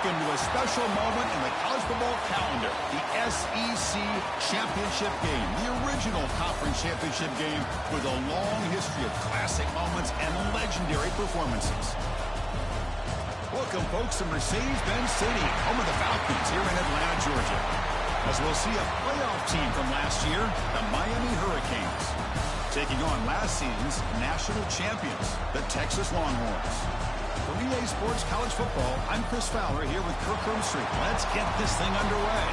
into a special moment in the college football calendar, the SEC Championship game, the original conference championship game with a long history of classic moments and legendary performances. Welcome, folks, to Mercedes-Benz Stadium, home of the Falcons here in Atlanta, Georgia, as we'll see a playoff team from last year, the Miami Hurricanes, taking on last season's national champions, the Texas Longhorns. For EA Sports College Football, I'm Chris Fowler here with Kirk Herbstreit. Let's get this thing underway.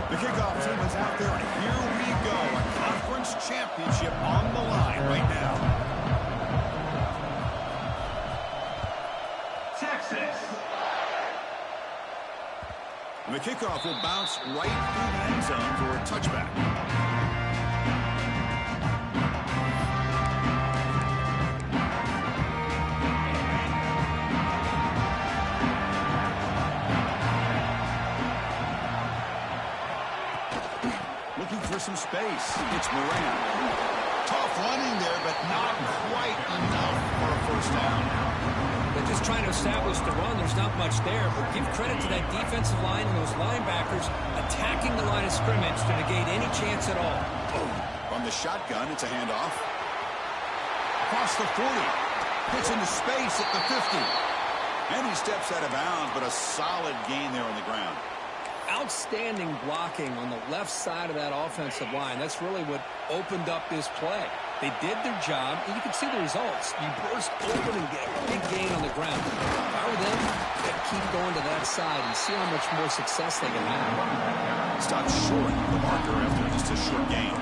The kickoff team is out there, and here we go. A conference championship on the line right now. Texas. And the kickoff will bounce right through the end zone for a touchback. Looking for some space. It's Moran. Tough running there, but not quite enough for a first down. They're just trying to establish the run. There's not much there, but give credit to that defensive line and those linebackers attacking the line of scrimmage to negate any chance at all. From the shotgun, it's a handoff. Across the 40. Gets into space at the 50. And he steps out of bounds, but a solid gain there on the ground. Outstanding blocking on the left side of that offensive line. That's really what opened up this play. They did their job, and you can see the results. You burst open and get a big gain on the ground. If I were them, I'd keep going to that side and see how much more success they can have. Stop short of the marker after just a short gain.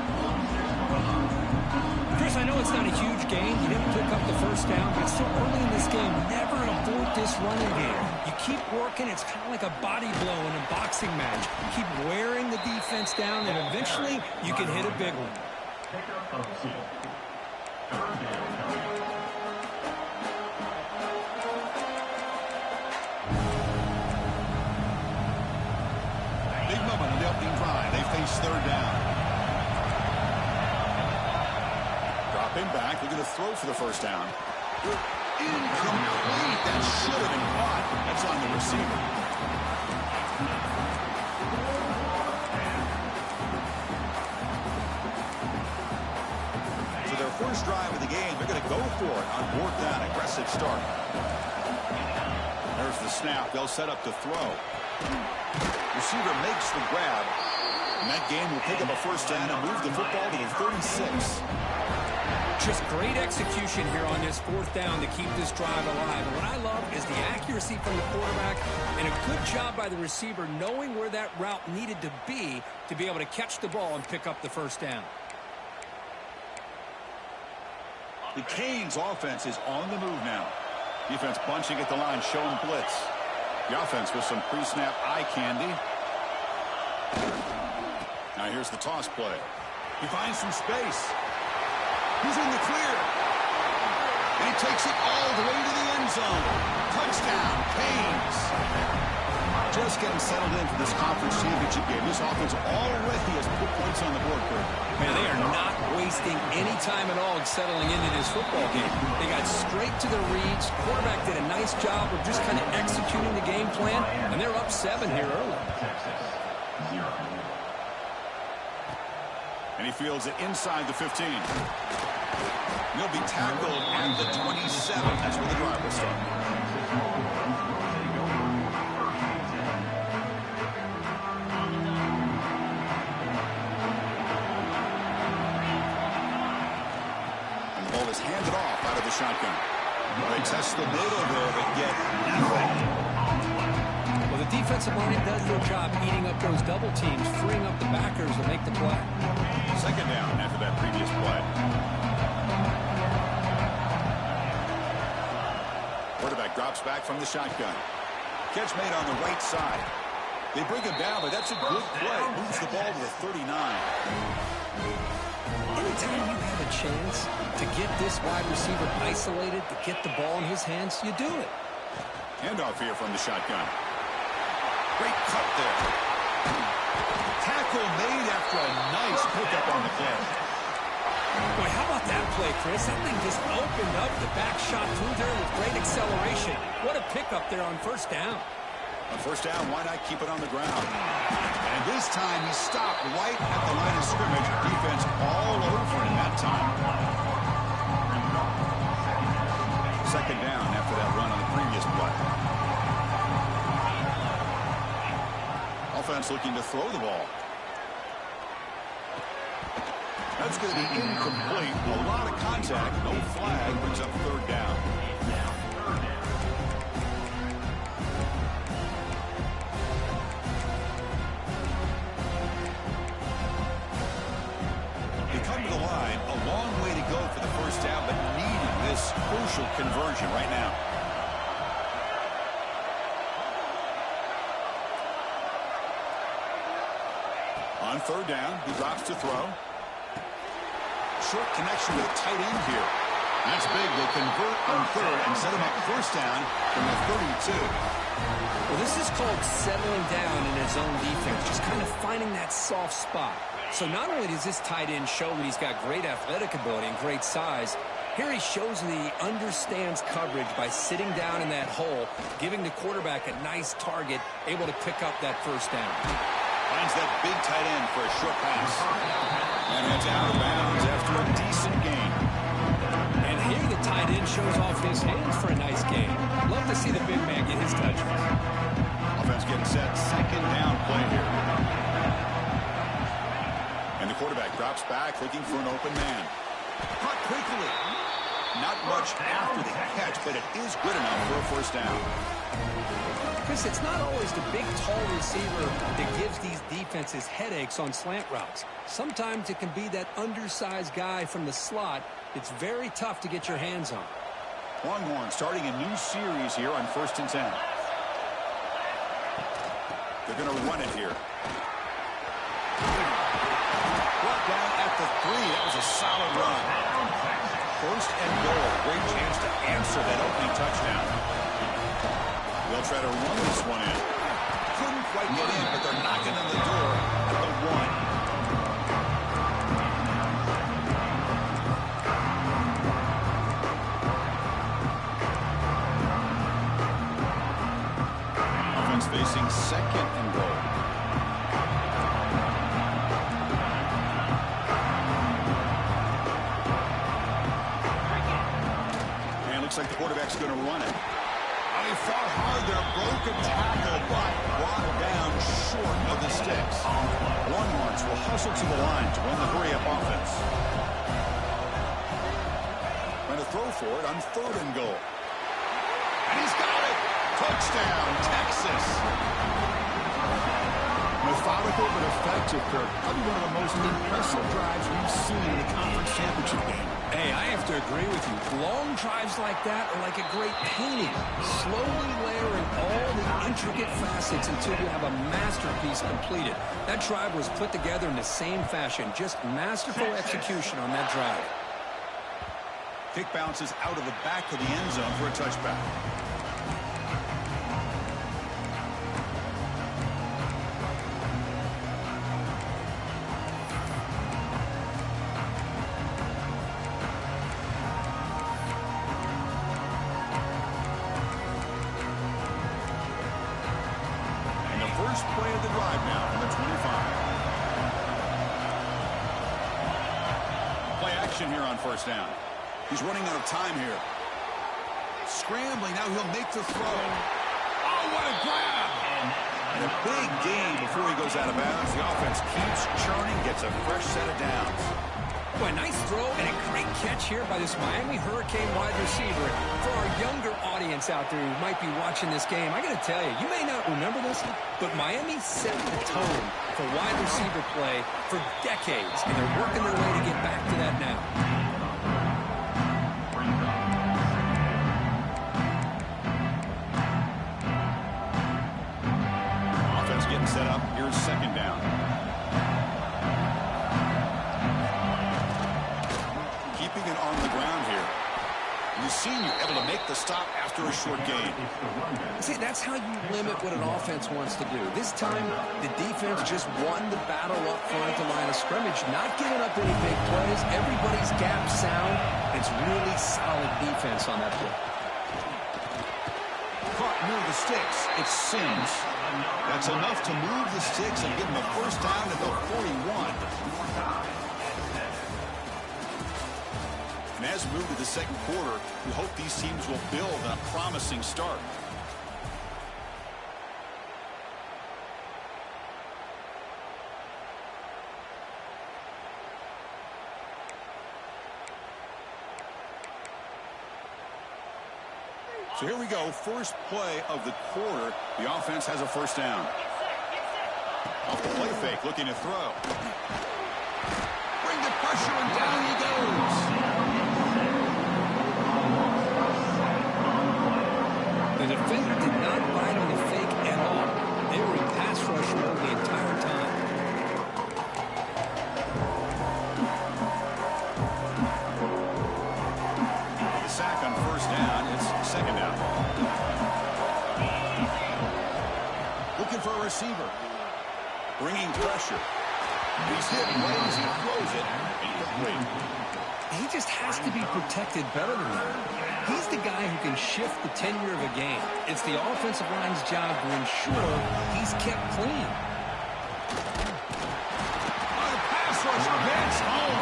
Chris, I know it's not a huge gain. You didn't pick up the first down, but it's still early in this game. Never abort this running game. You keep working. It's kind of like a body blow in a boxing match. You keep wearing the defense down, and eventually you can hit a big one. Big moment on the opening drive. They face third down. Dropping back. They're going to throw for the first down. Incomplete. That should have been caught. That's on the receiver. So their first drive of the game, they're going to go for it on fourth down. Aggressive start. There's the snap. They'll set up to throw. Receiver makes the grab. And that game will pick up a first down and move the football to the 36. Just great execution here on this fourth down to keep this drive alive. And what I love is the accuracy from the quarterback and a good job by the receiver knowing where that route needed to be able to catch the ball and pick up the first down. The Canes offense is on the move now. Defense bunching at the line, showing blitz. The offense with some pre-snap eye candy. Now here's the toss play. He finds some space. He's in the clear. And he takes it all the way to the end zone. Touchdown, Canes. Just getting settled in for this conference championship game. This offense already has put points on the board, Kirk. Man, they are not wasting any time at all settling into this football game. They got straight to their reads. Quarterback did a nice job of just kind of executing the game plan, and they're up 7 here early. And he fields it inside the 15. He'll be tackled at the 27. That's where the drive will start. And the ball is handed off out of the shotgun. They test the middle there, but get nothing. Well, the defensive line does their job eating up those double teams, freeing up the backers to make the play. Second down after that previous play. Quarterback drops back from the shotgun. Catch made on the right side. They bring him down, but that's a good play. Moves the ball to the 39. Anytime you have a chance to get this wide receiver isolated, to get the ball in his hands, you do it. Handoff here from the shotgun. Great cut there. Tackle made after a nice pickup on the play. Boy, how about that play, Chris? That thing just opened up the back shot through there with great acceleration. What a pickup there on first down. On first down, why not keep it on the ground? And this time he stopped right at the line of scrimmage. Defense all over him that time. Second down after that run on the previous play. Offense looking to throw the ball. That's going to be incomplete. A lot of contact. No flag. Brings up third down. They come to the line. A long way to go for the first down, but needing this crucial conversion right now. On third down, he drops to throw. Short connection with a tight end here. That's big. They convert on third and set him up first down from the 32. Well, this is called settling down in his own defense, just kind of finding that soft spot. So not only does this tight end show that he's got great athletic ability and great size, here he shows that he understands coverage by sitting down in that hole, giving the quarterback a nice target, able to pick up that first down. Finds that big tight end for a short pass. And it's out of bounds after a decent gain. And here the tight end shows off his hands for a nice gain. Love to see the big man get his touches. Offense getting set. Second down play here. And the quarterback drops back looking for an open man. Caught quickly. Not much after the catch, but it is good enough for a first down. Chris, it's not always the big, tall receiver that gives these defenses headaches on slant routes. Sometimes it can be that undersized guy from the slot. It's very tough to get your hands on. Longhorn starting a new series here on 1st and 10. They're going to run it here. Brought down at the 3. That was a solid run. 1st and goal. Great chance to answer that opening touchdown. They'll try to run this one in. Couldn't quite get in, but they're knocking on the door at the 1. Offense facing 2nd and goal. And looks like the quarterback's going to run it. He fought hard there, broken tackle, but brought down short of the sticks. Longhorns will hustle to the line to run the hurry-up offense. Trying to throw for it on 3rd and goal. And he's got it! Touchdown, Texas! Methodical but effective, Kirk. Probably one of the most impressive drives we've seen in the conference championship game. Hey, I have to agree with you. Long drives like that are like a great painting. Slowly layering all the intricate facets until you have a masterpiece completed. That drive was put together in the same fashion. Just masterful execution on that drive. Kick bounces out of the back of the end zone for a touchback. First play of the drive now from the 25. Play action here on 1st down. He's running out of time here. Scrambling, now he'll make the throw. Oh, what a grab! And a big gain before he goes out of bounds. The offense keeps churning, gets a fresh set of downs. Boy, nice throw and a great catch here by this Miami Hurricane wide receiver. For our younger audience out there who might be watching this game, I got to tell you, you may not remember this, but Miami set the tone for wide receiver play for decades, and they're working their way to get back to that now. set up. Here's second down. Keeping it on the ground here. You've seen you're able to make the stop after a short gain. See, that's how you limit what an offense wants to do. This time, the defense just won the battle up front at the line of scrimmage, not giving up any big plays. Everybody's gap sound. It's really solid defense on that play. Caught near the sticks. It's Sims. That's enough to move the sticks and give him a first down at the 41. And as we move to the second quarter, we hope these teams will build on a promising start. So here we go, first play of the quarter. The offense has a first down. Off the play fake, looking to throw. Bring the pressure, and down he goes. The defender did not bite on the fake at all. They were in pass rush mode the entire time. The sack on first down. It's second down. Looking for a receiver. Bringing pressure. He's hit right as he throws it. Incomplete. He just has to be protected better than that. He's the guy who can shift the tenure of a game. It's the offensive line's job to ensure he's kept clean. Oh, the pass rusher gets home.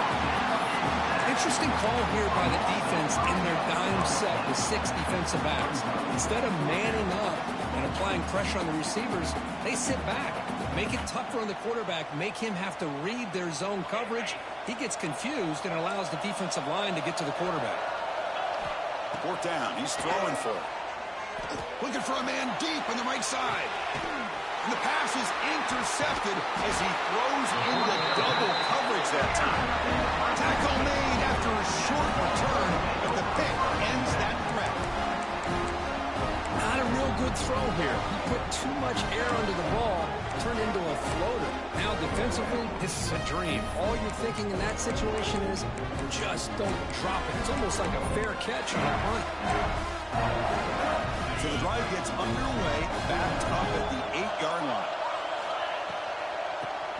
Interesting call here by the defense in their dime set with 6 defensive backs. Instead of manning up and applying pressure on the receivers, they sit back. Make it tougher on the quarterback. Make him have to read their zone coverage. He gets confused and allows the defensive line to get to the quarterback. Fourth down. He's throwing for it. Looking for a man deep on the right side. And the pass is intercepted as he throws into double coverage that time. Tackle made after a short return, but the pick ends that threat. Not a real good throw here. He put too much air under the ball, turned into a floater. Now defensively, this is a dream. All you're thinking in that situation is just don't drop it. It's almost like a fair catch on a punt. So the drive gets underway, backed up at the 8-yard line.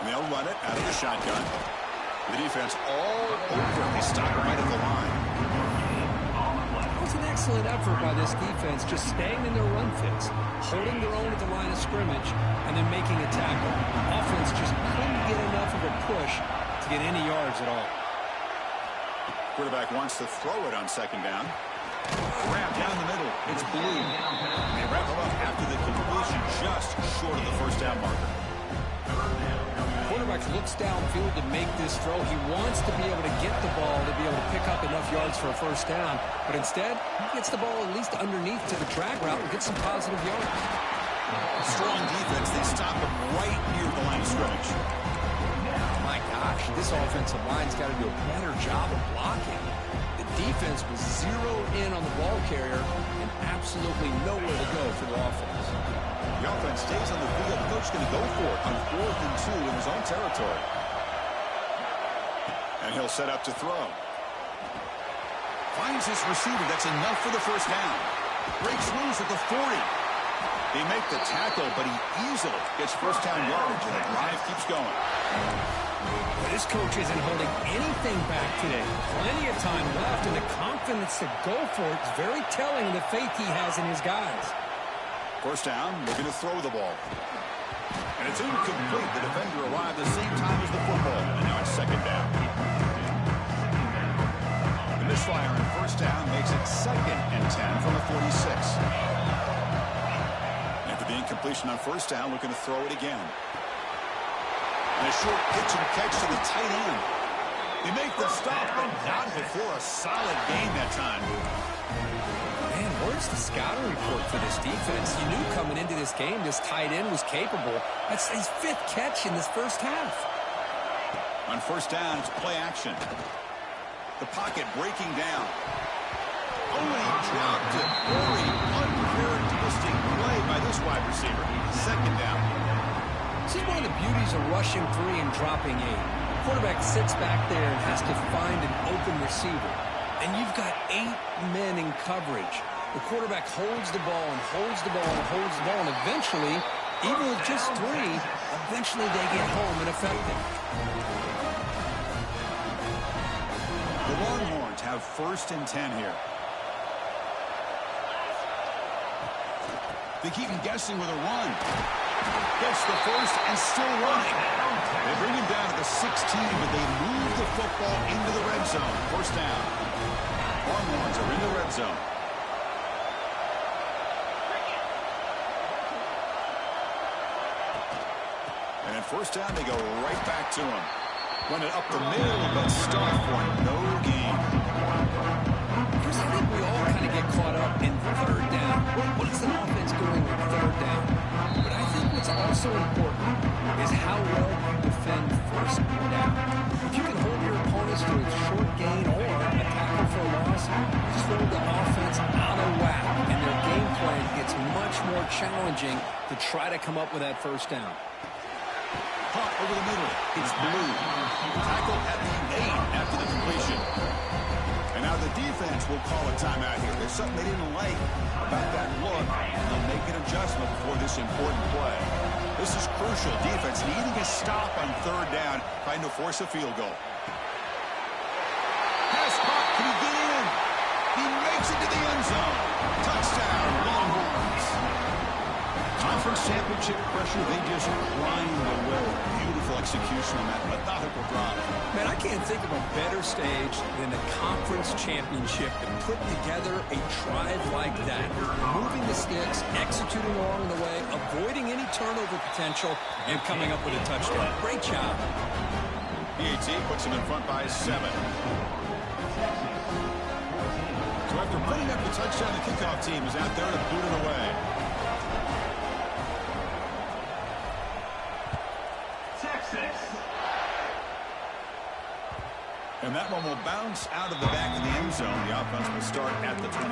And they'll run it out of the shotgun. The defense all over. They stop right at the line. It was an excellent effort by this defense, just staying in their run fits, holding their own at the line of scrimmage, and then making a tackle. Offense just couldn't get enough of a push to get any yards at all. Quarterback wants to throw it on second down. Wrap down the middle. It's Blue. They wrap him up after the completion, just short of the first down marker. Quarterback looks downfield to make this throw. He wants to be able to get the ball to be able to pick up enough yards for a first down. But instead, he gets the ball at least underneath to the drag route and gets some positive yards. Strong defense. They stop him right near the line of scrimmage. My gosh, this offensive line's got to do a better job of blocking. The defense was zeroed in on the ball carrier and absolutely nowhere to go for the offense. The offense stays on the field. The coach is going to go for it on 4th and 2 in his own territory. And he'll set up to throw. Finds his receiver. That's enough for the first down. Breaks loose at the 40. They make the tackle, but he easily gets first down yardage, and the drive keeps going. This coach isn't holding anything back today. Plenty of time left, and the confidence to go for it is very telling of the faith he has in his guys. First down, looking to throw the ball. And it's incomplete. The defender arrived at the same time as the football. And now it's second down. The misfire on first down makes it 2nd and 10 from the 46. After the incompletion on first down, looking to throw it again. And a short pitch and catch to the tight end. They make the stop, but not before a solid gain that time. Man, where's the scouting report for this defense? You knew coming into this game this tight end was capable. That's his 5th catch in this first half. On first down, it's play action. The pocket breaking down. Oh, and he dropped it. Very uncharacteristic play by this wide receiver. Second down. a rushing 3 and dropping 8. Quarterback sits back there and has to find an open receiver. And you've got 8 men in coverage. The quarterback holds the ball and holds the ball and holds the ball, and eventually, even with just 3, eventually they get home and effective. The Longhorns have 1st and 10 here. They keep him guessing with a run. Gets the first and still running. They bring him down to the 16, but they move the football into the red zone. 1st down. Longhorns are in the red zone. And at 1st down, they go right back to him. Run it up the middle, but start for no gain. Chris, I think we all kind of get caught up in 3rd down. What is an offense doing with 3rd down? But I think what's also important is how well you defend 1st down. If you can hold your opponents to a short gain or a tackle for a loss, you throw the offense out of whack, and their game plan gets much more challenging to try to come up with that 1st down. Caught over the middle. It's Blue. Tackled at the 8 after the completion. And now the defense will call a timeout here. There's something they didn't like about that look, and they'll make an adjustment before this important play. This is crucial. Defense needing a stop on 3rd down, trying to force a field goal. Pass caught. Can he get in? He makes it to the end zone. Touchdown, Longhorns. Conference championship pressure, they just grind away. Beautiful execution on that methodical drive. Man, I can't think of a better stage than the conference championship to put together a drive like that. Moving the sticks, executing along the way, avoiding any turnover potential, and coming up with a touchdown. Great job. PAT puts him in front by 7. So after putting up the touchdown, the kickoff team is out there to boot it away. And that one will bounce out of the back of the end zone. The offense will start at the 25.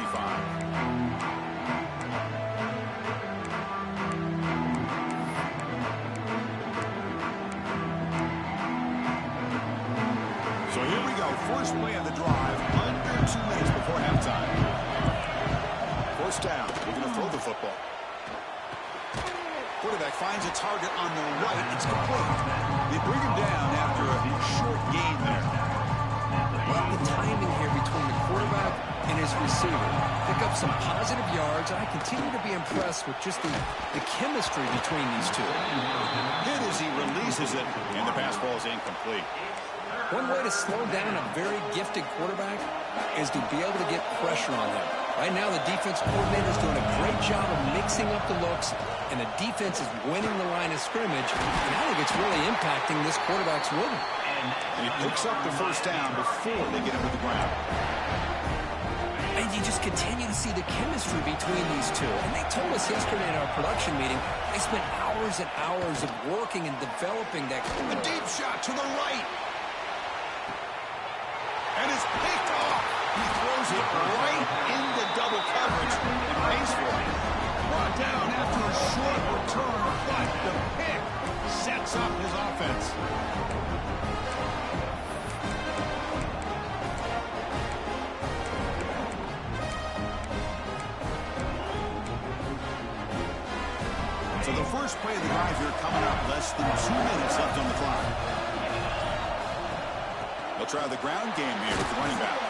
So here we go. First play of the drive. Under 2 minutes before halftime. 1st down. We're going to throw the football. Quarterback finds a target on the right. It's complete. They bring him down after a short gain there. The timing here between the quarterback and his receiver. Pick up some positive yards. I continue to be impressed with just the chemistry between these two. Good as he releases it, and the pass ball is incomplete. One way to slow down a very gifted quarterback is to be able to get pressure on him. Right now, the defense coordinator is doing a great job of mixing up the looks, and the defense is winning the line of scrimmage. And I think it's really impacting this quarterback's rhythm. And he picks up the 1st down before they get him to the ground. And you just continue to see the chemistry between these two. And they told us yesterday in our production meeting, they spent hours and hours of working and developing that. A deep shot to the right. And it's picked off. He throws it right into double coverage and pays for it. Brought down after a short return, but the pick sets up his offense. So the first play of the drive here coming up, less than 2 minutes left on the clock. They'll try the ground game here with the running back.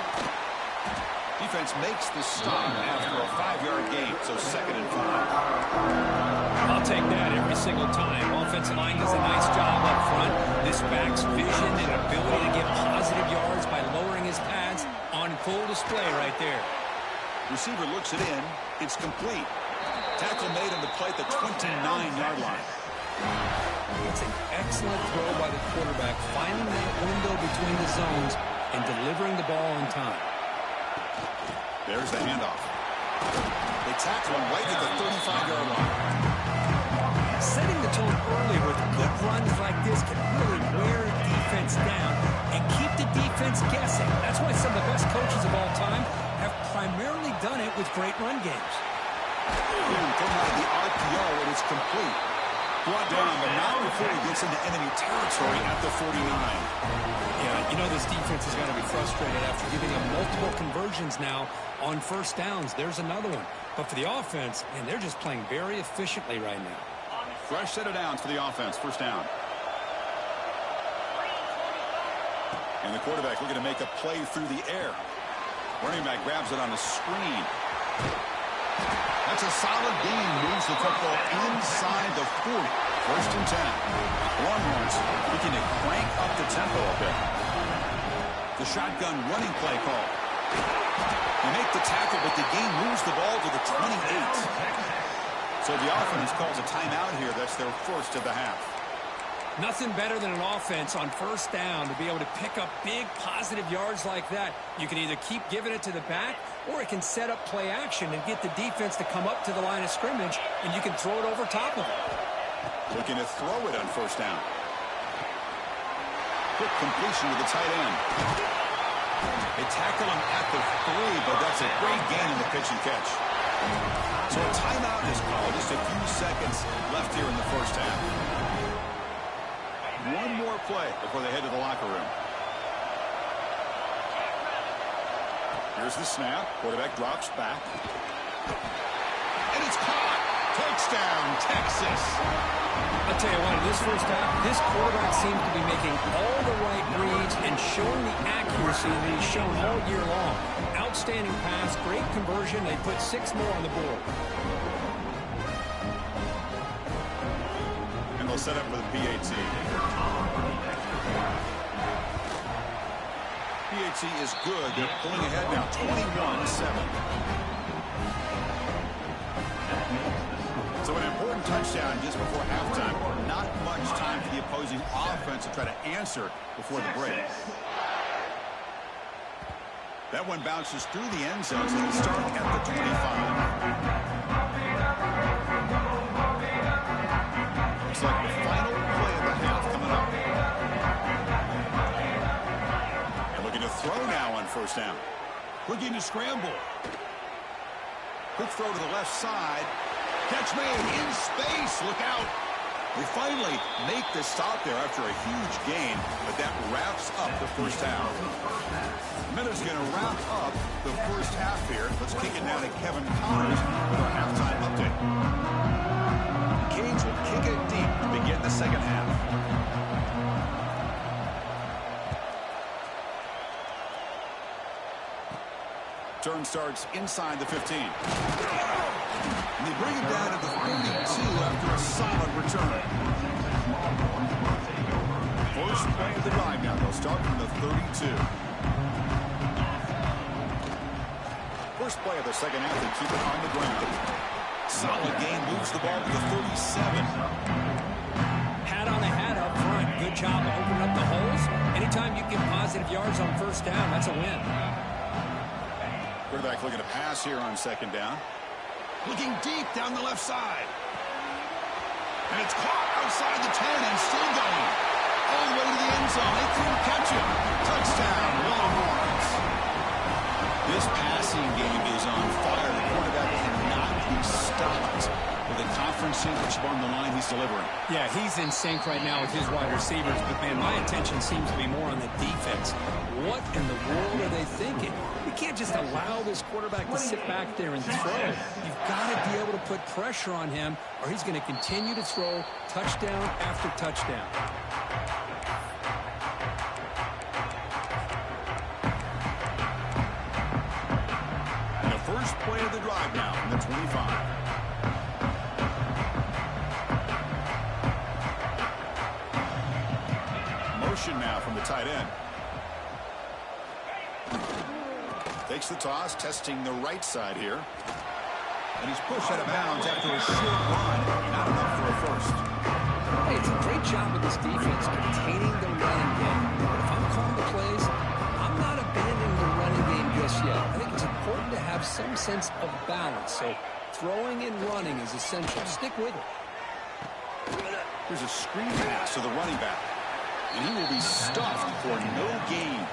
Defense makes the stop after a 5-yard gain, so 2nd and 5. I'll take that every single time. Offensive line does a nice job up front. This back's vision and ability to get positive yards by lowering his pads on full display right there. Receiver looks it in. It's complete. Tackle made on the play at the 29-yard line. It's an excellent throw by the quarterback, finding that window between the zones and delivering the ball on time. There's the handoff. They tackle him right at the 35-yard line. Setting the tone early with good runs like this can really wear a defense down and keep the defense guessing. That's why some of the best coaches of all time have primarily done it with great run games. Come out of the RPO, and it's complete. Brought down, but not before he gets into enemy territory at the 49. Yeah, you know this defense is going to be frustrated after giving him multiple conversions now on first downs. There's another one. But for the offense, man, they're just playing very efficiently right now. Fresh set of downs for the offense. First down. And the quarterback looking to make a play through the air. Running back grabs it on a screen. That's a solid gain. Moves the football inside the 40. First and 10. Longhorns looking to crank up the tempo a bit. The shotgun running play call. They make the tackle, but the gain moves the ball to the 28. So the offense calls a timeout here. That's their first of the half. Nothing better than an offense on first down to be able to pick up big positive yards like that. You can either keep giving it to the back, or it can set up play action and get the defense to come up to the line of scrimmage, and you can throw it over top of it. Looking to throw it on first down. Quick completion to the tight end. They tackle him at the 3, but that's a great gain in the pitch and catch. So a timeout is called. Just a few seconds left here in the first half. One more play before they head to the locker room. Here's the snap. Quarterback drops back. And it's caught. Touchdown, Texas. I'll tell you what, in this first half, this quarterback seems to be making all the right reads and showing the accuracy that he's shown all year long. Outstanding pass, great conversion. They put 6 more on the board. And they'll set up with a PAT. PAT is good. They're pulling ahead now, 21-7. So an important touchdown just before halftime. Not much time for the opposing offense to try to answer before the break. That one bounces through the end zone, so they start at the 25. Looks like the final play of the half coming up. And looking to throw now on first down. Looking to scramble. Quick throw to the left side. Catch made in space. Look out. They finally make the stop there after a huge gain, but that wraps up the first half. Miller's going to wrap up the first half here. Let's kick it down to Kevin Connors with our halftime update. Canes will kick it deep to begin the second half. Turn starts inside the 15. And they bring it down to the 32 after a solid return. First play of the drive now. They'll start from the 32. First play of the second half, they keep it on the ground. Solid gain, moves the ball to the 37. Hat on a hat up front. Good job of opening up the holes. Anytime you get positive yards on first down, that's a win. Quarterback looking to pass here on second down. Looking deep down the left side. And it's caught outside the 10 and still going. All the way to the end zone. They couldn't catch him. Touchdown, Longhorns. This passing game is on fire. The quarterback cannot be stopped. With a conference championship on the line, he's delivering. Yeah, he's in sync right now with his wide receivers. But, man, my attention seems to be more on the defense. What in the world are they thinking? You can't just allow this quarterback to sit back there and throw. You've got to be able to put pressure on him, or he's going to continue to throw touchdown after touchdown. And the first play of the drive now from the 25. Motion now from the tight end. Takes the toss, testing the right side here. And he's pushed out of bounds after a short run. Not enough for a first. Hey, it's a great job with this defense containing the running game. But if I'm calling the plays, I'm not abandoning the running game just yet. I think it's important to have some sense of balance. So throwing and running is essential. Stick with it. Here's a screen pass to the running back. And he will be stuffed for no gain.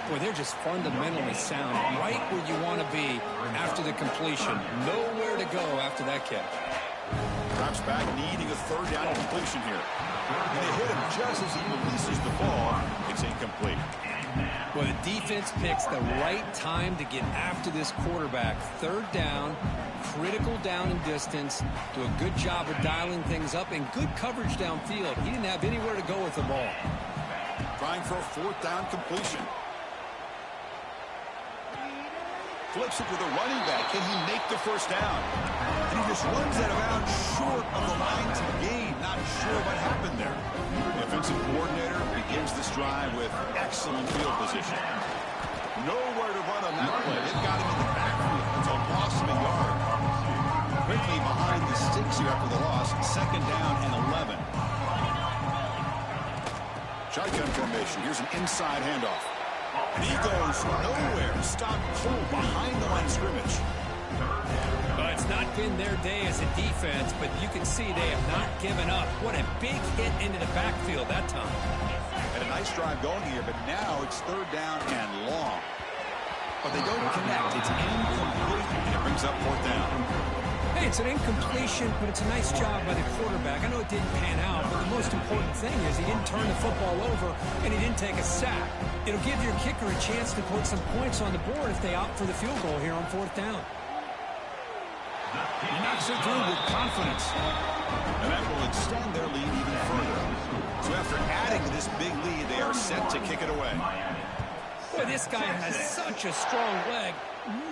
Boy, they're just fundamentally sound, right where you want to be after the completion. Nowhere to go after that catch. Drops back needing a third down completion here. And they hit him just as he releases the ball. It's incomplete. Well, the defense picks the right time to get after this quarterback. Third down, critical down and distance. Do a good job of dialing things up and good coverage downfield. He didn't have anywhere to go with the ball. Trying for a fourth down completion. Flips it to the running back. Can he make the first down? And he just runs that about short of the line to gain. Not sure what happened there. The offensive coordinator begins this drive with excellent field position. Nowhere to run on that play. They've got him in the backfield. It's a loss of a yard. Quickly behind the sticks here after the loss. Second down and 11. Shotgun formation. Here's an inside handoff. And he goes nowhere. Stop cold behind the line of scrimmage. It's not been their day as a defense, but you can see they have not given up. What a big hit into the backfield that time. Had a nice drive going here, but now it's third down and long. But they don't connect. It's incomplete, and it brings up fourth down. Hey, it's an incompletion, but it's a nice job by the quarterback. I know it didn't pan out, but the most important thing is he didn't turn the football over, and he didn't take a sack. It'll give your kicker a chance to put some points on the board if they opt for the field goal here on fourth down. He knocks it through with confidence. And that will extend their lead even further. So after adding to this big lead, they are set to kick it away. Boy, this guy has such a strong leg.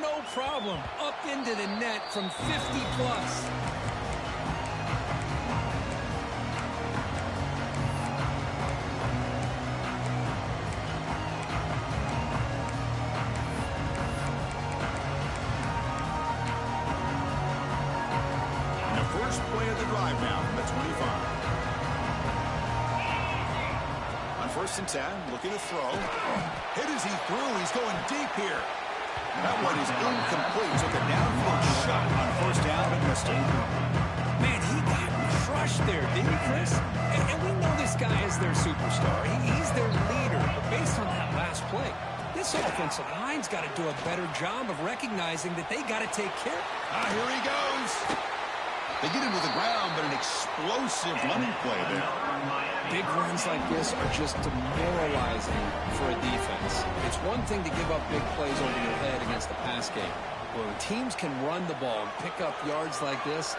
No problem. Up into the net from 50 plus. Play of the drive now from the 25. On first and 10, looking to throw. Hit as he threw. He's going deep here. That one is incomplete. Took a downfield shot on first down and missed it. Man, he got crushed there, didn't he, Chris? And we know this guy is their superstar. He's their leader. But based on that last play, this offensive line's got to do a better job of recognizing that they got to take care. Here he goes. They get him to the ground, but an explosive running play there. Big runs like this are just demoralizing for a defense. It's one thing to give up big plays over your head against the pass game. But when teams can run the ball and pick up yards like this,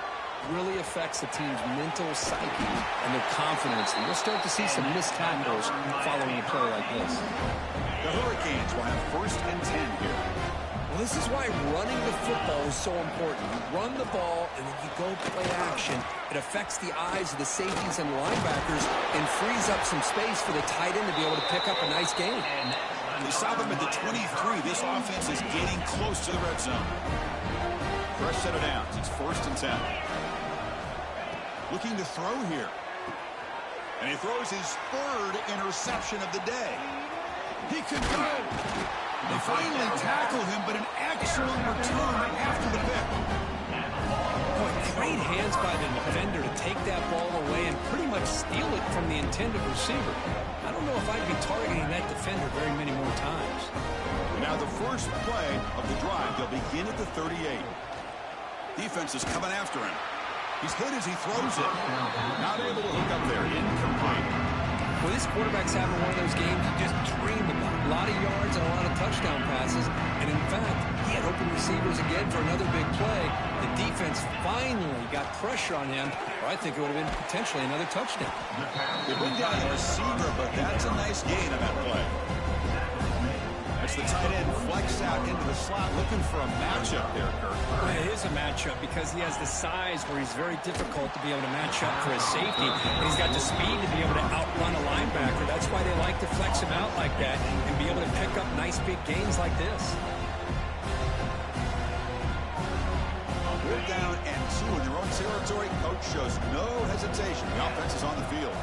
really affects the team's mental psyche and their confidence. And you'll start to see some missed tackles following a play like this. The Hurricanes will have first and 10 here. Well, this is why running the football is so important. You run the ball, and then you go play action. It affects the eyes of the safeties and linebackers and frees up some space for the tight end to be able to pick up a nice gain. They saw them at the 23. This offense is getting close to the red zone. Fresh set of downs. It's first and 10. Looking to throw here. And he throws his third interception of the day. He could go. They finally tackle him, but an excellent return after the pick. Boy, great hands by the defender to take that ball away and pretty much steal it from the intended receiver. I don't know if I'd be targeting that defender very many more times. Now the first play of the drive, they'll begin at the 38. Defense is coming after him. He's hit as he throws it. Not able to hook up there. Incomplete. Well, this quarterback's having one of those games you just dream about. A lot of yards and a lot of touchdown passes. And in fact, he had open receivers again for another big play. The defense finally got pressure on him, or I think it would have been potentially another touchdown. They bring down the receiver, but that's a nice gain on that play. That's the tight end flexed out into the slot, looking for a matchup there, Kirk. Well, it is a matchup because he has the size where he's very difficult to be able to match up for his safety. And he's got the speed to be able to outrun a linebacker. That's why they like to flex him out like that and be able to pick up nice big gains like this. We're down and 2 in their own territory. Coach shows no hesitation. The offense is on the field.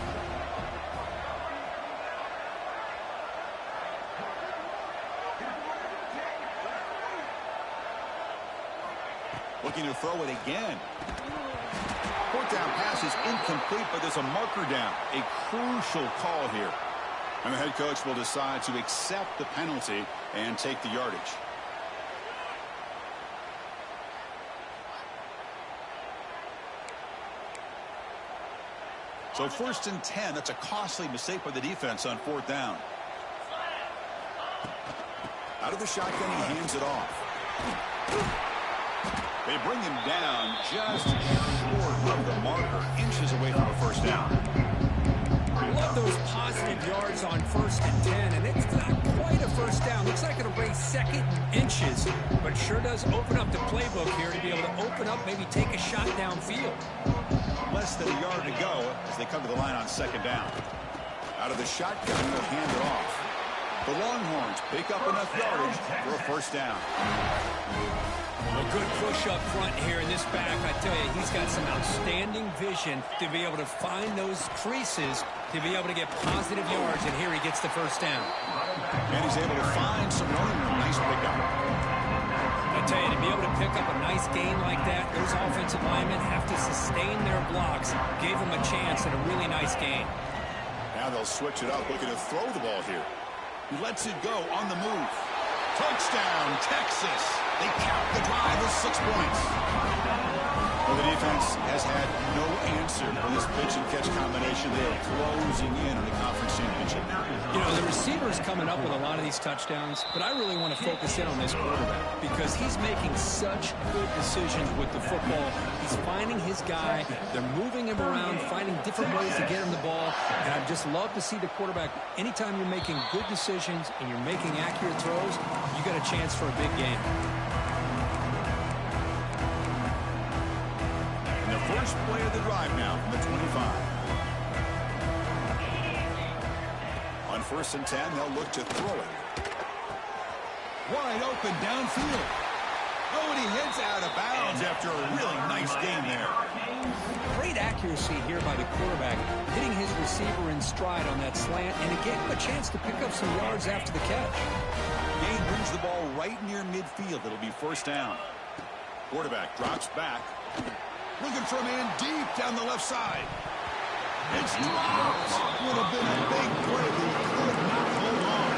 Looking to throw it again. Fourth down pass is incomplete, but there's a marker down. A crucial call here. And the head coach will decide to accept the penalty and take the yardage. So 1st and 10, that's a costly mistake by the defense on 4th down. Out of the shotgun, he hands it off. They bring him down just short of the marker, inches away from a 1st down. Love those positive yards on 1st and 10, and it's not quite a 1st down. Looks like it'll raise 2nd and inches, but sure does open up the playbook here to be able to open up, maybe take a shot downfield. Less than a yard to go as they come to the line on 2nd down. Out of the shotgun, he'll hand it off. The Longhorns pick up enough yardage for a 1st down. A good push up front here in this back. I tell you, he's got some outstanding vision to be able to find those creases, to be able to get positive yards, and here he gets the 1st down. And he's able to find some running room. Nice pickup. I tell you, to be able to pick up a nice gain like that, those offensive linemen have to sustain their blocks. Gave them a chance and a really nice gain. Now they'll switch it up, looking to throw the ball here. He lets it go on the move. Touchdown, Texas. They count the drive with 6 points. Well, the defense has had no answer for this pitch-and-catch combination. They are closing in on the conference championship. You know, the receiver's coming up with a lot of these touchdowns, but I really want to focus in on this quarterback because he's making such good decisions with the football. He's finding his guy. They're moving him around, finding different ways to get him the ball, and I just love to see the quarterback. Anytime you're making good decisions and you're making accurate throws, you got a chance for a big game. First play of the drive now from the 25. On 1st and 10, they'll look to throw it. Wide open downfield. Oh, and he heads out of bounds after a really nice game there. Great accuracy here by the quarterback, hitting his receiver in stride on that slant, and it gave him a chance to pick up some yards after the catch. Gain brings the ball right near midfield. It'll be 1st down. Quarterback drops back. Looking for a man deep down the left side. It's dropped. Would have been a big play, but he could not hold on.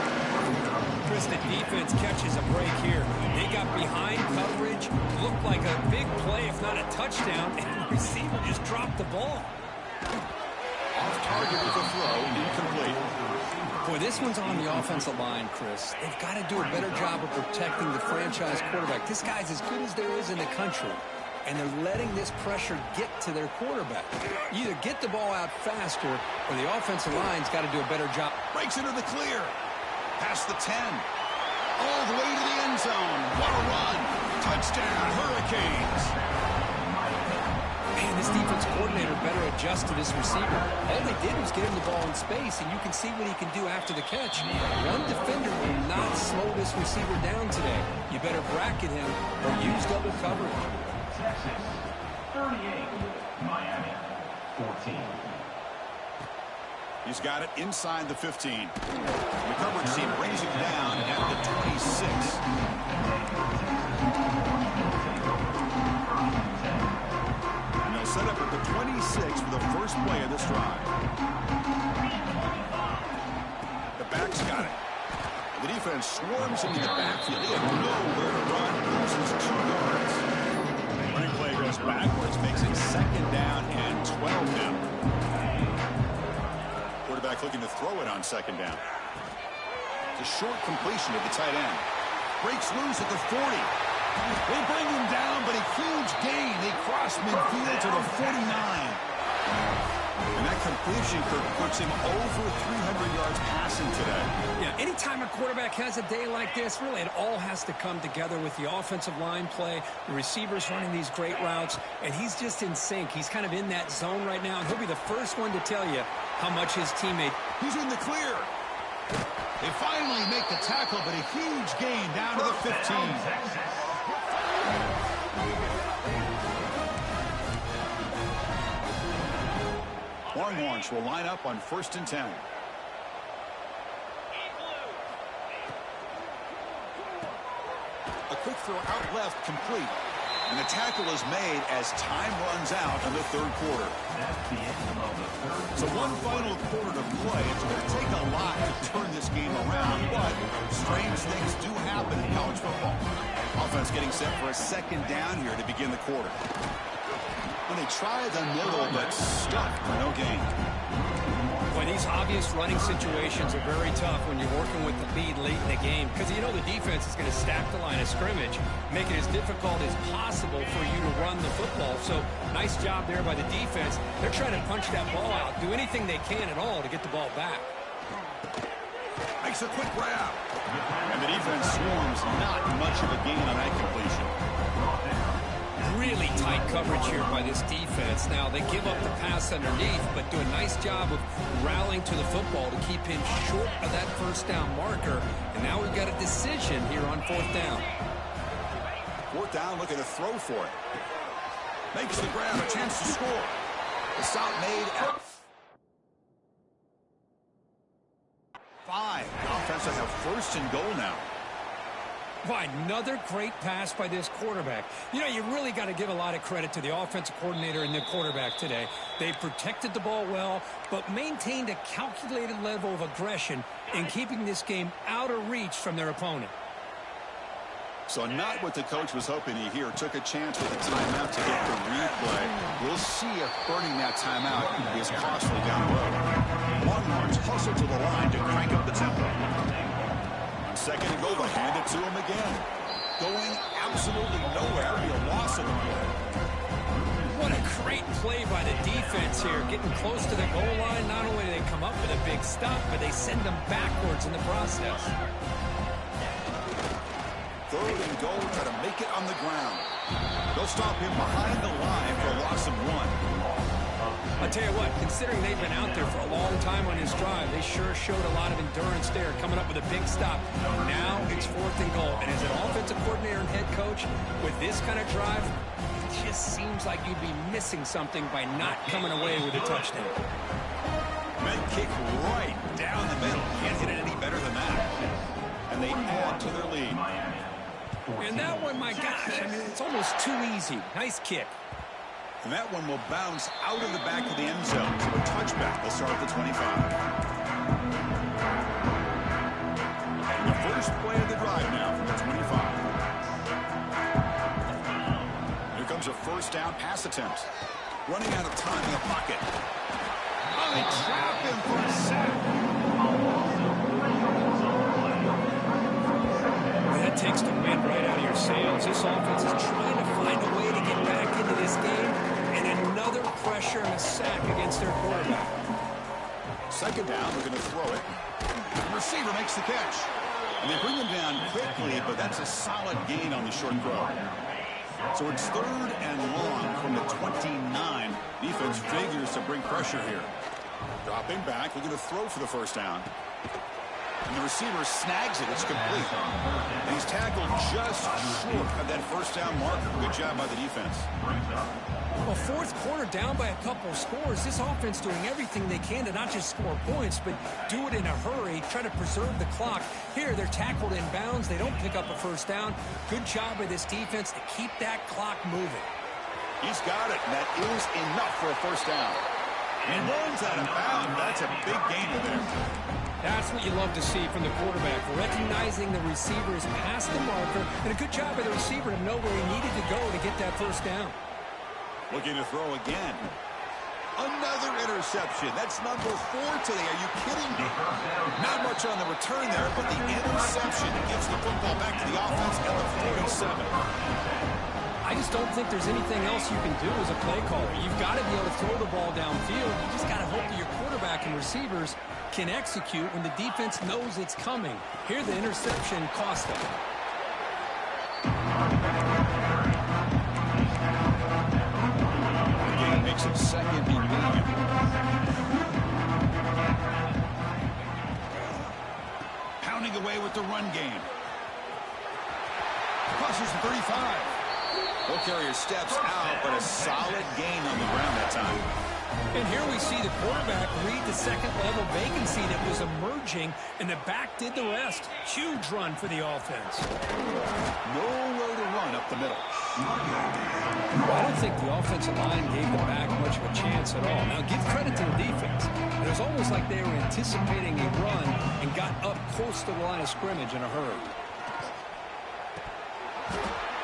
Chris, the defense catches a break here. They got behind coverage, looked like a big play, if not a touchdown, and the receiver just dropped the ball. Off target with a throw, incomplete. Boy, this one's on the offensive line, Chris. They've got to do a better job of protecting the franchise quarterback. This guy's as good as there is in the country. And they're letting this pressure get to their quarterback. You either get the ball out faster, or the offensive line's got to do a better job. Breaks into the clear. Past the 10. All the way to the end zone. What a run. Touchdown, Hurricanes. Man, this defense coordinator better adjust to this receiver. All they did was get him the ball in space, and you can see what he can do after the catch. One defender will not slow this receiver down today. You better bracket him or use double coverage. Texas, 38, Miami, 14. He's got it inside the 15. The coverage team brings him down at the 26. And they'll set up at the 26 for the first play of this drive. The back's got it. The defense swarms into the backfield. They have nowhere to run. Loses 2 yards. Running play goes backwards, makes it 2nd down and 12 now. Quarterback looking to throw it on 2nd down. It's a short completion to the tight end. Breaks loose at the 40. They bring him down, but a huge gain. They cross midfield to the 49. And that completion puts him over 300 yards passing today. Yeah, anytime a quarterback has a day like this, really it all has to come together with the offensive line play, the receivers running these great routes, and he's just in sync. He's kind of in that zone right now, and he'll be the first one to tell you how much his teammate. He's in the clear. They finally make the tackle, but a huge gain down to the 15. Longhorns will line up on 1st and 10. A quick throw out left, complete. And the tackle is made as time runs out in the 3rd quarter. So one final quarter to play. It's going to take a lot to turn this game around, but strange things do happen in college football. Offense getting set for a 2nd down here to begin the quarter. And they tried the middle, but stuck for no gain. Boy, these obvious running situations are very tough when you're working with the lead late in the game because you know the defense is going to stack the line of scrimmage, make it as difficult as possible for you to run the football. So nice job there by the defense. They're trying to punch that ball out, do anything they can at all to get the ball back. Makes a quick grab. And the defense swarms not much of a gain on that completion. Really tight coverage here by this defense. Now, they give up the pass underneath, but do a nice job of rallying to the football to keep him short of that first down marker. And now we've got a decision here on fourth down. Fourth down, looking to throw for it. Makes the grab, a chance to score. The stop made at 5. The offense will have first and goal now. Why, another great pass by this quarterback. You know, you really got to give a lot of credit to the offensive coordinator and the quarterback today. They protected the ball well, but maintained a calculated level of aggression in keeping this game out of reach from their opponent. So not what the coach was hoping to hear. Took a chance with a timeout to get the replay. We'll see if burning that timeout is costly down the road. Longhorns hustle to the line to crank up the tempo. Second and goal, but hand it to him again. Going absolutely nowhere. Be a loss of the play. What a great play by the defense here. Getting close to the goal line, not only do they come up with a big stop, but they send them backwards in the process. Third and goal, try to make it on the ground. They'll stop him behind the line for a loss of 1. I tell you what, considering they've been out there for a long time on this drive, they sure showed a lot of endurance there, coming up with a big stop. Now it's fourth and goal. And as an offensive coordinator and head coach, with this kind of drive, it just seems like you'd be missing something by not coming away with a touchdown. Men kick right down the middle. Can't hit it any better than that. And they add to their lead. And that one, my gosh, I mean, it's almost too easy. Nice kick. And that one will bounce out of the back of the end zone to a touchback. They'll start at the 25. And the first play of the drive now from the 25. Here comes a first down pass attempt. Running out of time in the pocket. Oh, they trap him for a sack. That takes the wind right out of your sails. This offense is trying to find a way to get back into this game. Another pressure and a sack against their quarterback. Second down, they're going to throw it. The receiver makes the catch. And they bring him down quickly, but that's a solid gain on the short throw. So it's third and long from the 29. Defense figures to bring pressure here. Dropping back, looking to throw for the first down. And the receiver snags it. It's complete. And he's tackled just short of that first down marker. Good job by the defense. Well, fourth quarter down by a couple of scores. This offense doing everything they can to not just score points, but do it in a hurry, try to preserve the clock. Here, they're tackled in bounds. They don't pick up a first down. Good job by this defense to keep that clock moving. He's got it. That is enough for a first down. And runs out of bounds. That's a big gain there. That's what you love to see from the quarterback, recognizing the receiver is past the marker, and a good job by the receiver to know where he needed to go to get that first down. Looking to throw again. Another interception. That's number 4 today. Are you kidding me? Not much on the return there, but the interception gives the football back to the offense at the 47. I just don't think there's anything else you can do as a play caller. You've got to be able to throw the ball downfield. You just got to hope that your quarterback and receivers can execute when the defense knows it's coming. Here, the interception cost them. The game makes it second and medium. Pounding away with the run game. Crosses the 35. Ball carrier steps out, but a solid gain on the ground that time. And here we see the quarterback read the second level vacancy that was emerging, and the back did the rest. Huge run for the offense. Nowhere to run up the middle. I don't think the offensive line gave the back much of a chance at all. Now, give credit to the defense. It was almost like they were anticipating a run and got up close to the line of scrimmage in a hurry.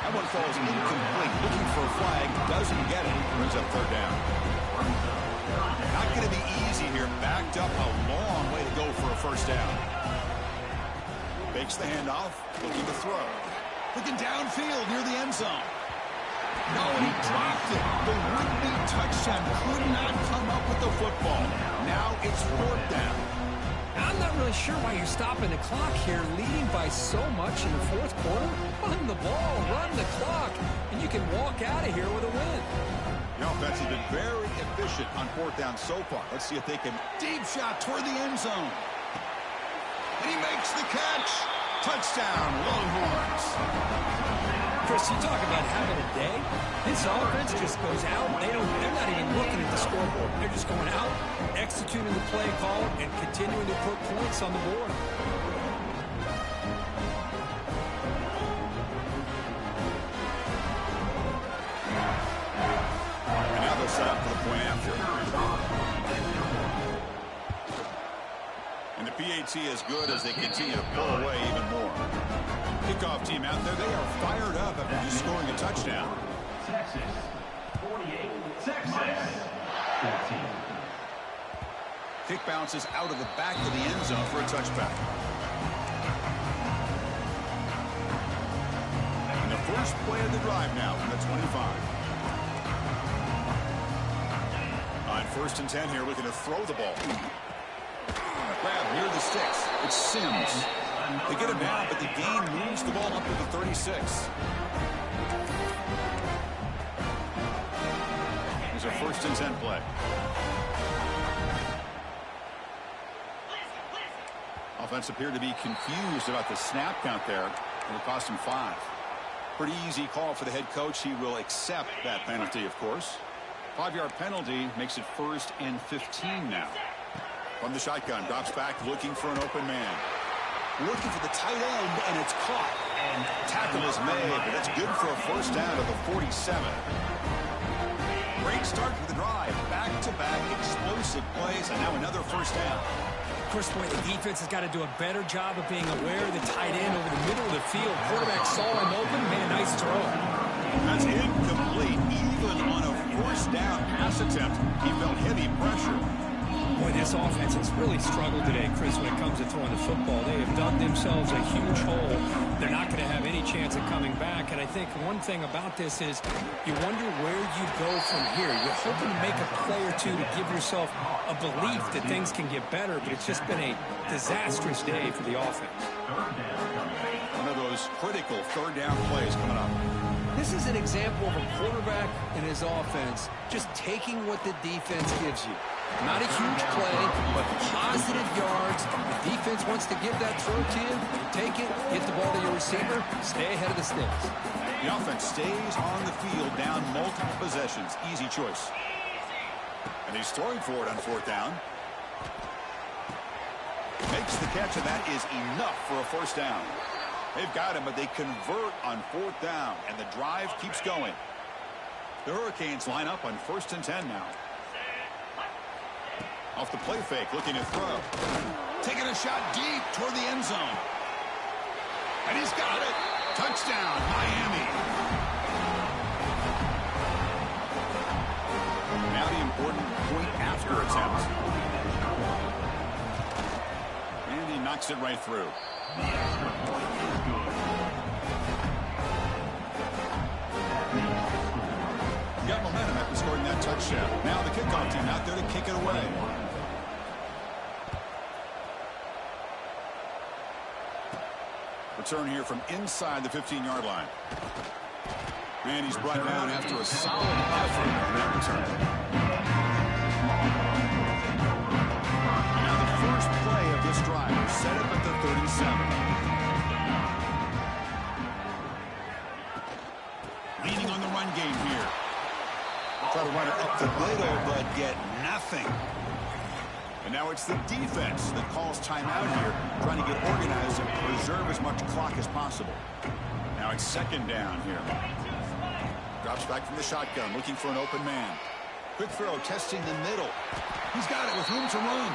That one falls incomplete. Looking for a flag. Doesn't get it. Brings up third down. Not going to be easy here. Backed up a long way to go for a first down. Fakes the handoff. Looking to throw. Looking downfield near the end zone. No, and he dropped it. The would-be touchdown could not come up with the football. Now it's fourth down. I'm not really sure why you're stopping the clock here, leading by so much in the fourth quarter. Run the ball, run the clock, and you can walk out of here with a win. The offense has been very efficient on fourth down so far. Let's see if they can deep shot toward the end zone. And he makes the catch. Touchdown, Longhorns. Chris, you talk about having a day. This offense just goes out. They're not even looking at the scoreboard. They're just going out, executing the play call, and continuing to put points on the board. And now they'll set up for the point after. And the PAT is good as they continue to pull away even more. Kickoff team out there, they are fired up after just scoring a touchdown. Texas 48, Texas 14. Kick bounces out of the back of the end zone for a touchback. And the first play of the drive now from the 25. On 1st and 10 here, looking to throw the ball. Grab near the sticks. It's Sims. They get him down, but the gain moves the ball up to the 36. Here's a 1st and 10 play. Offense appeared to be confused about the snap count there. It'll cost him 5. Pretty easy call for the head coach. He will accept that penalty, of course. 5-yard penalty makes it 1st and 15 now. From the shotgun, drops back, looking for an open man. Looking for the tight end, and it's caught. And tackle is made, but that's good for a first down to the 47. Great start to the drive. Back-to-back explosive plays, and now another first down. Chris, boy, the defense has got to do a better job of being aware of the tight end over the middle of the field. Quarterback saw him open, made a nice throw. That's incomplete. Even on a first down pass attempt, he felt heavy pressure. Boy, this offense has really struggled today, Chris, when it comes to throwing the football. They have dug themselves a huge hole. They're not going to have any chance of coming back. And I think one thing about this is you wonder where you go from here. You're hoping to make a play or two to give yourself a belief that things can get better, but it's just been a disastrous day for the offense. One of those critical third down plays coming up. This is an example of a quarterback and his offense just taking what the defense gives you. Not a huge play, but positive yards. The defense wants to give that throw to you. You take it, get the ball to your receiver, stay ahead of the sticks. The offense stays on the field down multiple possessions. Easy choice. And he's throwing for it on 4th down. Makes the catch, and that is enough for a first down. They've got him, but they convert on 4th down, and the drive keeps going. The Hurricanes line up on 1st and 10 now. Off the play fake, looking to throw. Taking a shot deep toward the end zone. And he's got it. Touchdown, Miami. Now the important point after attempt. And he knocks it right through. The extra point is good. Got momentum after scoring that touchdown. Now the kickoff team out there to kick it away. Return here from inside the 15-yard line. And he's brought down after a solid effort on that return. Now the first play of this drive is set up at the 37. Leaning on the run game here. Try to run it up the middle, but get nothing. And now it's the defense that calls timeout here, trying to get organized and preserve as much clock as possible. Now it's 2nd down here. Drops back from the shotgun, looking for an open man. Quick throw, testing the middle. He's got it with room to run.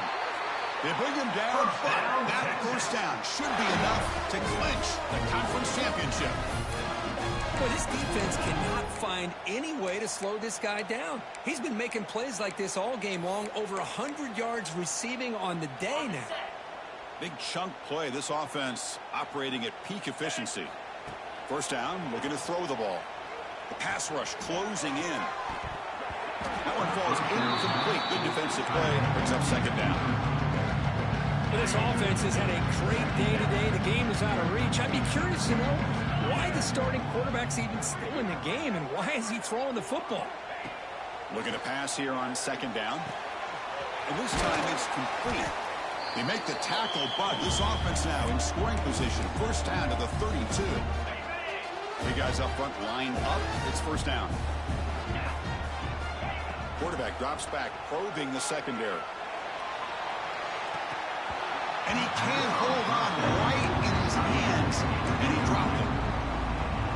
They bring him down, but that first down should be enough to clinch the conference championship. Well, this defense cannot find any way to slow this guy down. He's been making plays like this all game long, over 100 yards receiving on the day now. Big chunk play. This offense operating at peak efficiency. First down, looking to throw the ball. The pass rush closing in. That one falls incomplete. Good defensive play. Brings up second down. Well, this offense has had a great day today. The game is out of reach. I'd be curious to know why the starting quarterback's even still in the game, and why is he throwing the football? Looking to pass here on second down. And this time it's complete. They make the tackle, but this offense now in scoring position. First down to the 32. Three guys up front lined up. It's first down. Quarterback drops back, probing the secondary. And he can't hold on right in his hands. And he dropped it.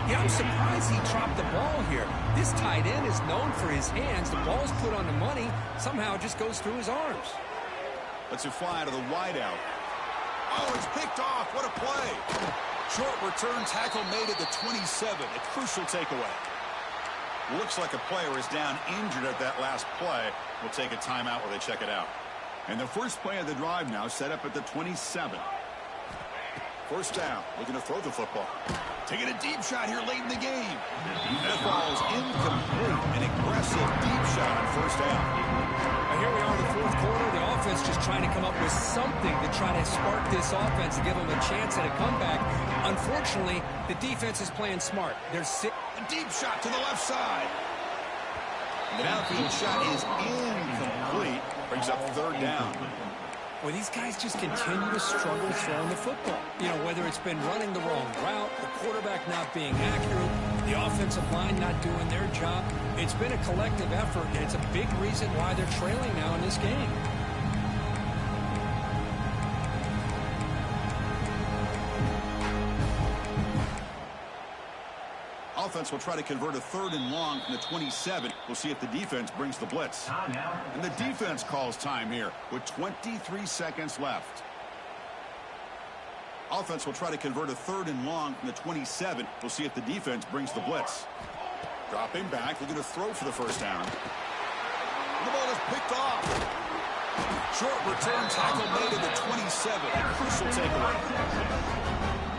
Yeah, I'm surprised he dropped the ball here. This tight end is known for his hands. The ball's put on the money. Somehow it just goes through his arms. Lets it fly to the wideout. Oh, it's picked off. What a play. Short return tackle made at the 27. A crucial takeaway. Looks like a player is down injured at that last play. We'll take a timeout while they check it out. And the first play of the drive now set up at the 27. First down. Looking to throw the football. Taking a deep shot here late in the game. That ball's incomplete. An aggressive deep shot on first down. Now here we are in the fourth quarter. The offense just trying to come up with something to try to spark this offense and give them a chance at a comeback. Unfortunately, the defense is playing smart. They're a deep shot to the left side. The downfield shot is incomplete. Brings up third down. Well, these guys just continue to struggle throwing the football. You know, whether it's been running the wrong route, the quarterback not being accurate, the offensive line not doing their job. It's been a collective effort, and it's a big reason why they're trailing now in this game. Offense will try to convert a third and long from the 27. We'll see if the defense brings the blitz. And the defense calls time here with 23 seconds left. Offense will try to convert a third and long from the 27. We'll see if the defense brings the blitz. Dropping back, looking to throw for the first down. The ball is picked off. Short return tackle made at the 27. A crucial takeaway.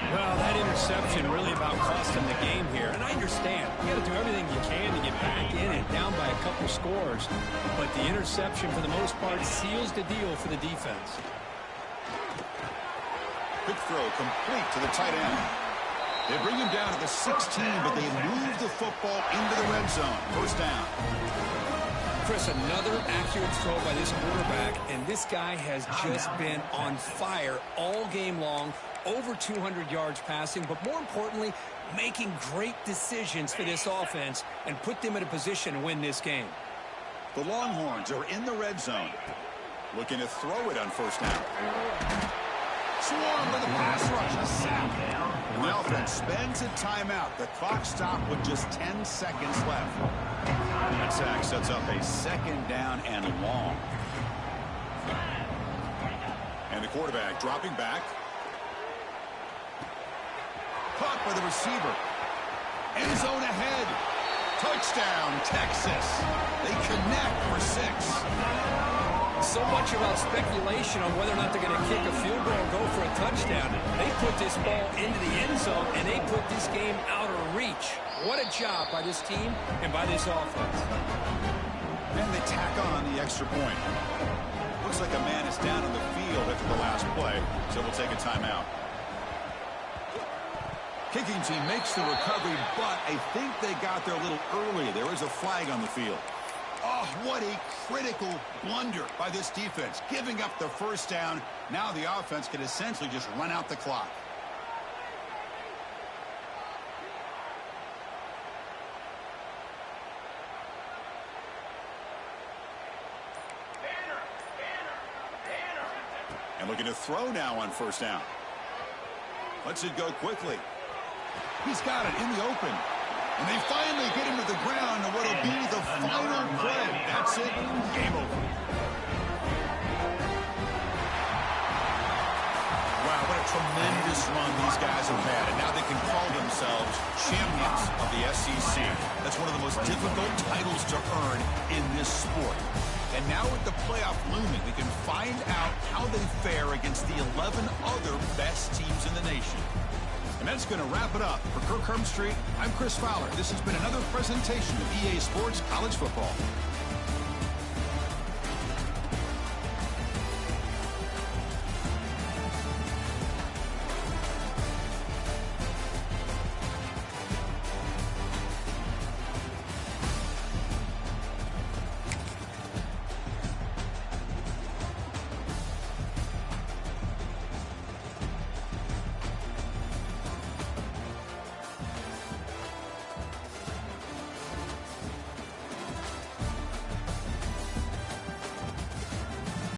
Well, that interception really about cost them the game here. And I understand. You got to do everything you can to get back in and down by a couple scores. But the interception, for the most part, seals the deal for the defense. Quick throw complete to the tight end. They bring him down to the 16, but they move the football into the red zone. First down. Chris, another accurate throw by this quarterback, and this guy has just been on fire all game long. Over 200 yards passing, but more importantly, making great decisions for this offense and put them in a position to win this game. The Longhorns are in the red zone. Looking to throw it on first down. Swarm with a pass rush, a sack. And the offense spends a timeout. The clock stopped with just 10 seconds left. That sack sets up a second down and long. And the quarterback dropping back. Caught by the receiver. End zone ahead. Touchdown, Texas. They connect for 6. So much about speculation on whether or not they're going to kick a field goal or go for a touchdown. They put this ball into the end zone, and they put this game out of reach. What a job by this team and by this offense. And they tack on the extra point. Looks like a man is down on the field after the last play, so we'll take a timeout. Kicking team makes the recovery, but I think they got there a little early. There is a flag on the field. Oh, what a critical blunder by this defense. Giving up the first down. Now the offense can essentially just run out the clock. And looking to throw now on first down. Lets it go quickly. He's got it in the open. And they finally get him to the ground in what will be the final play. That's it. Game over. Wow, what a tremendous run these guys have had, and now they can call themselves champions of the SEC. That's one of the most difficult titles to earn in this sport. And now with the playoff looming, we can find out how they fare against the 11 other best teams in the nation. And that's going to wrap it up. For Kirk Herbstreit, I'm Chris Fowler. This has been another presentation of EA Sports College Football.